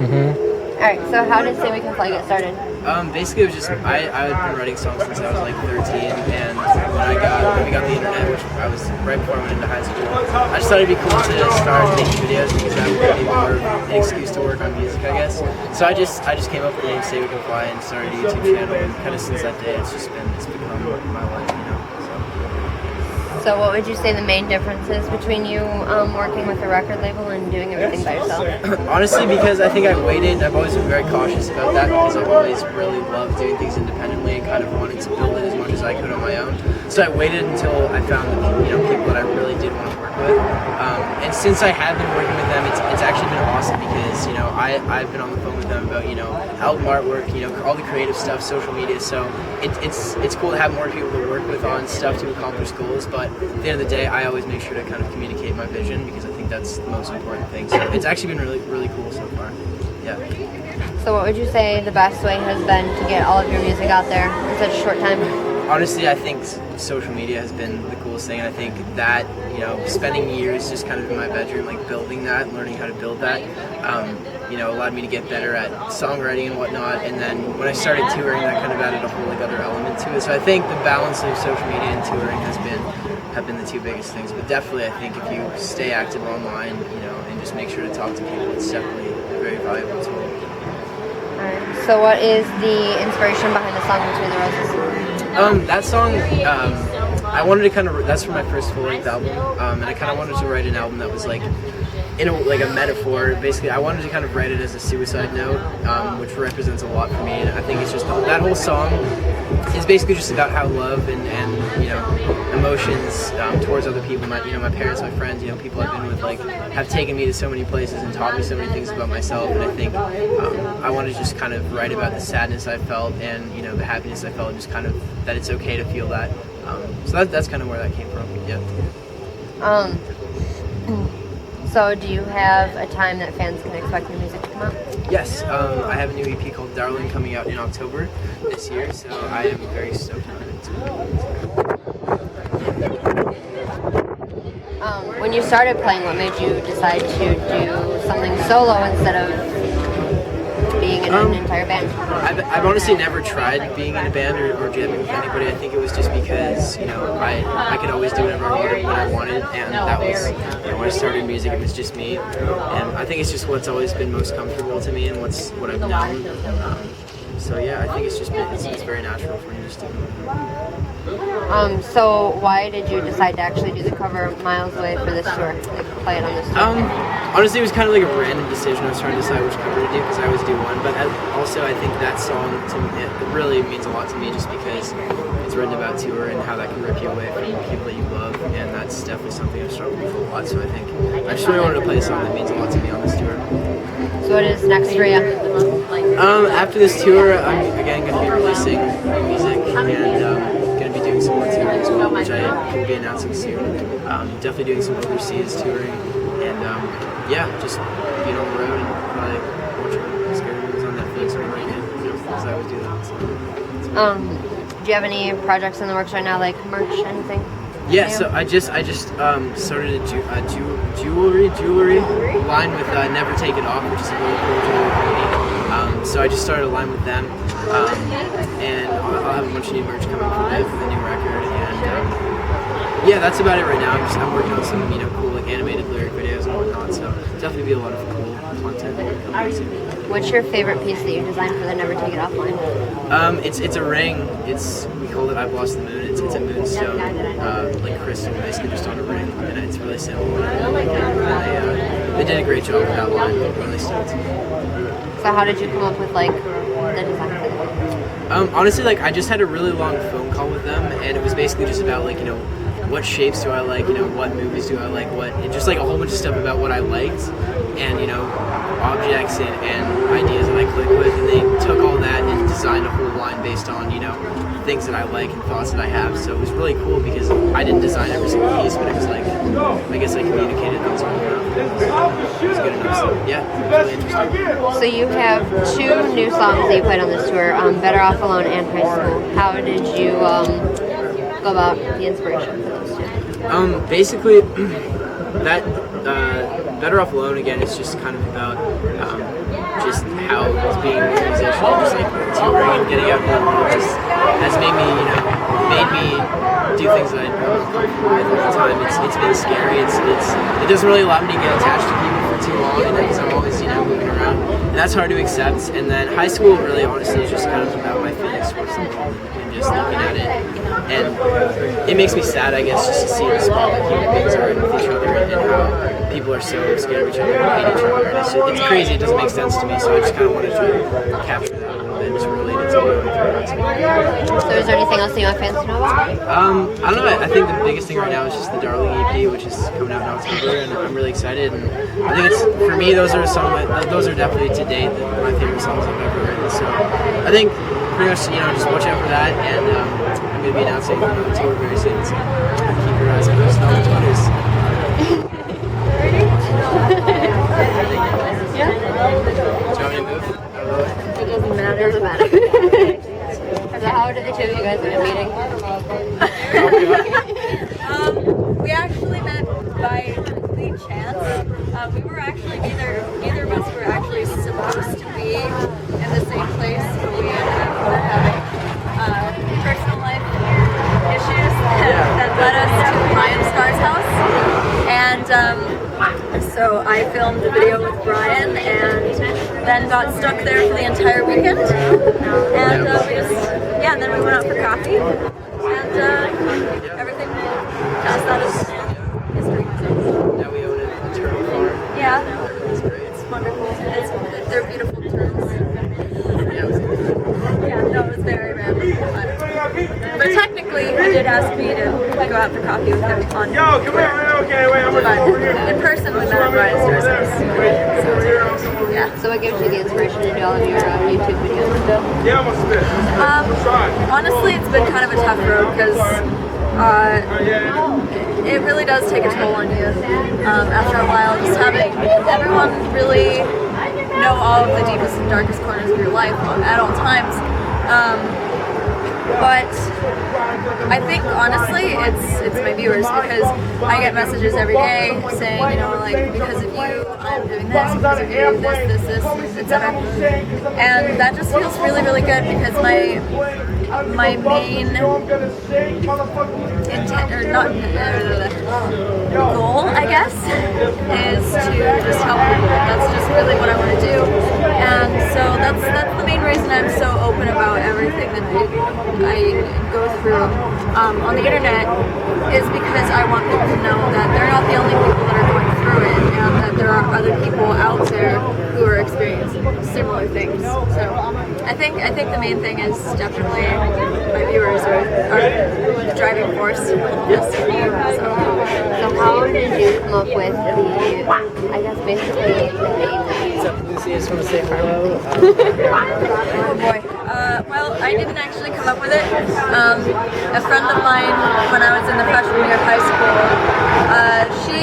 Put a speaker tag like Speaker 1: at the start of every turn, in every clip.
Speaker 1: Alright, so how did SayWeCanFly get started?
Speaker 2: Basically, it was just I've been writing songs since I was like 13, and when we got the internet, which I was right before I went into high school, I just thought it'd be cool to start making videos because that would be more of an excuse to work on music, I guess. So I just came up with the name SayWeCanFly and started a YouTube channel, and kind of since that day, it's become my life, you know.
Speaker 1: So what would you say the main difference is between you working with a record label and doing everything by yourself?
Speaker 2: Honestly, because I think I've always been very cautious about that because I've always really loved doing things independently and kind of wanted to build it as much as I could on my own. So I waited until I found people that I really did want to work with. And since I have been working with them, it's actually been awesome because I've been on the phone with them about album artwork, all the creative stuff, social media. So it's cool to have more people to work with on stuff to accomplish goals. But at the end of the day, I always make sure to kind of communicate my vision because I think that's the most important thing. So it's actually been really cool so far. Yeah.
Speaker 1: So what would you say the best way has been to get all of your music out there in such a short time?
Speaker 2: Honestly, I think social media has been the coolest thing, and I think that, spending years just kind of in my bedroom, like building that, learning how to build that, allowed me to get better at songwriting and whatnot, and then when I started touring, that kind of added a whole other element to it. So I think the balance of social media and touring have been the two biggest things, but definitely I think if you stay active online, and just make sure to talk to people, it's definitely a very valuable tool.
Speaker 1: Alright, so what is the inspiration behind the song Between the Roses?
Speaker 2: That song, I wanted to that's from my first full-length album, and I kind of wanted to write an album that was like a metaphor. Basically, I wanted to kind of write it as a suicide note, which represents a lot for me, and I think it's just, that whole song is basically just about how love and emotions towards other people, my parents, my friends, people I've been with, have taken me to so many places and taught me so many things about myself, and I think I want to just kind of write about the sadness I felt and the happiness I felt, and just kind of that it's okay to feel that. So that's kind of where that came from. Yeah.
Speaker 1: So do you have a time that fans can expect your music to come out?
Speaker 2: Yes, I have a new EP called Darling coming out in October this year, so I am very stoked on it.
Speaker 1: When you started playing, what made you decide to do something solo instead of being in an entire band?
Speaker 2: I've honestly never tried being in a band or jamming with anybody. I think it was just because I could always do whatever I wanted when I wanted, and that was when I started music. It was just me, and I think it's just what's always been most comfortable to me and what I've known. So yeah, I think it's very natural for me to just do it.
Speaker 1: So why did you decide to actually do the cover Miles Away for this tour? Play it on this tour?
Speaker 2: Honestly, it was kind of like a random decision. I was trying to decide which cover to do because I always do one. But also, I think that song it really means a lot to me just because it's written about tour and how that can rip you away from people that you love, and that's definitely something I've struggled with a lot. So I think I just really wanted to play a song that means a lot to me on this tour.
Speaker 1: So what is next for you?
Speaker 2: After this tour, I'm again going to be releasing new music and going to be doing some more touring as well, which I will be announcing soon. Definitely doing some overseas touring, and just being on the road and probably watching scary movies on Netflix or anything, because I always do that. So.
Speaker 1: Do you have any projects in the works right now, like merch, anything?
Speaker 2: Yeah, so I just started a jewelry line with Never Take It Off, which is a really cool jewelry company. So I just started a line with them, and I'll have a bunch of new merch coming for the new record, and that's about it right now. I'm working on some cool animated lyric videos and whatnot, so definitely be a lot of cool content coming soon.
Speaker 1: What's your favorite piece that you designed for the Never Take It Off line?
Speaker 2: It's a ring. We call it I've Lost the Moon. It's a moonstone, like crystal, basically just on a ring, and it's really simple. They did a great job with that line. I'm really stoked.
Speaker 1: So how did you come up with the design for that?
Speaker 2: Honestly, I just had a really long phone call with them, and it was basically just about what shapes do I like, what movies do I like, just a whole bunch of stuff about what I liked, and objects and ideas that I click with, and they took all that and designed a whole line based on things that I like and thoughts that I have. So it was really cool because I didn't design every single piece, but it was I guess I communicated things well enough. It was good enough. So yeah, it was really interesting.
Speaker 1: So you have 2 new songs that you played on this tour, Better Off Alone and High School. How did you go about the inspiration for those 2?
Speaker 2: Basically, that Better Off Alone again is just kind of about being a musician, just like touring and getting out there just has made me, do things that I don't comfortable with all the time. It's been scary. It doesn't really allow me to get attached to people for too long, and because I'm always, moving around, and that's hard to accept. And then high school, really, honestly, is just kind of about my feelings towards the world and just looking at it. And it makes me sad, I guess, just to see the spot that human beings are in with each other and how people are so scared of each other and hate each other. And it's crazy. It doesn't make sense to me. So I just kind of wanted to capture that a little bit and just relate it to me.
Speaker 1: So is there anything else that you want fans to know about?
Speaker 2: I don't know. I think the biggest thing right now is just the Darling EP, which is coming out in October, and I'm really excited. And I think it's, for me, those are definitely to date my favorite songs I've ever written. So I think pretty much, just watch out for that, and I'm going to be announcing the tour very soon. So keep your eyes posted on the Twitters.
Speaker 1: Yeah.
Speaker 2: Do you want me to move?
Speaker 1: It doesn't matter. It doesn't matter. So how did the two of you guys end up meeting?
Speaker 3: We actually met by complete chance. We were actually neither of us were actually supposed to be in the same place, but we ended up having personal life issues that led us to Brian Starr's house, and so I filmed a video with Brian and then got stuck there for the entire weekend, and and then we went out for coffee, and everything passed out of history.
Speaker 2: Now we own a turtle farm.
Speaker 3: Yeah.
Speaker 2: It's great.
Speaker 3: It's wonderful. They're beautiful turtles.
Speaker 2: Yeah, it was good.
Speaker 3: Yeah, no, it was very random. But technically, he did ask me to go out for coffee with him on but in person, we met at Brian Starr's house. So, yeah.
Speaker 1: So what gives you the inspiration to do all of your YouTube videos?
Speaker 3: Honestly, it's been kind of a tough road because it really does take a toll on you after a while. Just having everyone really know all of the deepest and darkest corners of your life at all times. But I think honestly, it's my viewers, because I get messages every day saying, like, because of you, I'm doing this, because of you, this, etc. And that just feels really, really good, because my main intent, or not, goal, I guess, is to just help people. That's just really what I want to do, and so that's the main reason I'm so open about everything that I go through on the internet, is because I want people to know that they're not the only people that are going through it, and that there are other people out there who are experiencing similar things. So I think the main thing is definitely my viewers are the driving force for this.
Speaker 1: So how did you come up with I guess basically the name that you...
Speaker 2: What's up, Lucy? I just want to say hello.
Speaker 3: Oh boy. Well, I didn't actually come up with it. A friend of mine, when I was in the freshman year of high school, she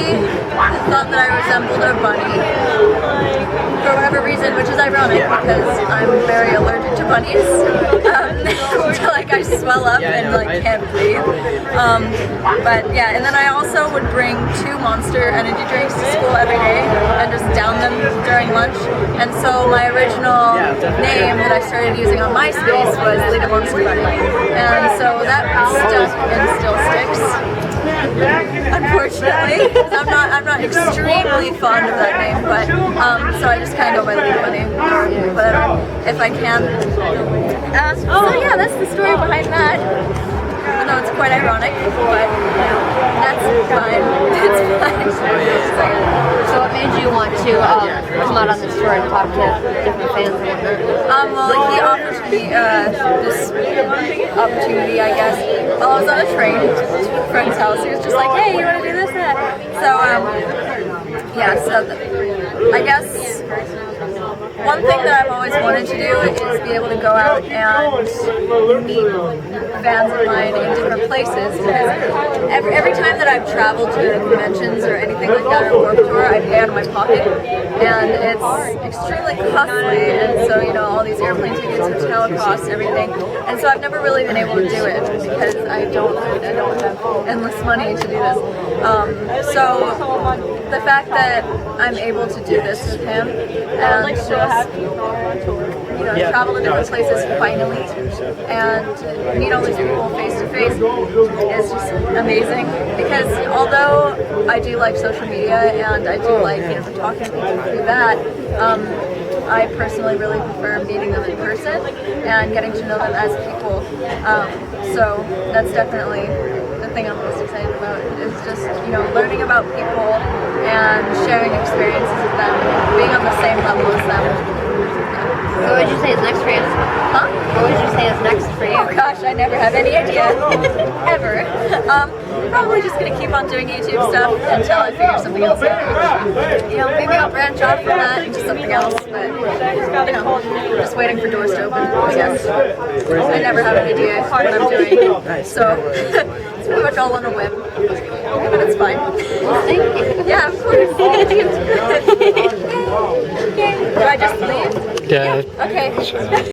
Speaker 3: thought that I resembled a bunny for whatever reason, which is ironic because I'm very allergic to bunnies. Until like I swell up and like can't breathe. But yeah, and then I also would bring 2 Monster energy drinks to school every day and just down them during lunch. And so my original name that I started using on MySpace was TheLedaBunny. And so that stuck and still sticks. Unfortunately, I'm not extremely fond of that name, but so I just kind of go by TheLedaBunny, but if I can. So yeah, that's the story behind that. I know it's quite ironic, but that's fine. It's fine.
Speaker 1: So what made you want to come out on this tour and talk to different fans and whatnot?
Speaker 3: Well, he offered me this opportunity, I guess, while I was on a train to a friend's house. He was just like, hey, you want to do this and that? So, I guess one thing that I've always wanted to do is be able to go out and meet fans of mine in different places, because every time that I've traveled to conventions or anything like that, or Warped Tour, I pay out of my pocket. and it's extremely costly, and so, you know, all these airplane tickets, hotel costs, everything, and so I've never really been able to do it because I don't have endless money to do this. So the fact that I'm able to do this with him and just, you know, travel to different places finally and meet all these people face to face is just amazing, because although I do like social media and I do like, you know, talking to people through that, I personally really prefer meeting them in person and getting to know them as people. So that's definitely the thing I'm most excited about, is just, you know, learning about people and sharing experiences with them, being on the same level as them.
Speaker 1: So what would you say is next for you?
Speaker 3: Huh?
Speaker 1: What would you say is next for you?
Speaker 3: Oh gosh, I never have any idea. Ever. Probably just gonna keep on doing YouTube stuff until I figure something else out. You know, maybe I'll branch off from that into something else, but, you know, I'm just waiting for doors to open, I guess. I never have an idea what I'm doing, so it's pretty much all on a whim. But it's fine.
Speaker 1: Thank you.
Speaker 3: Yeah, of course. Do I just leave?
Speaker 4: Yeah.
Speaker 3: Okay.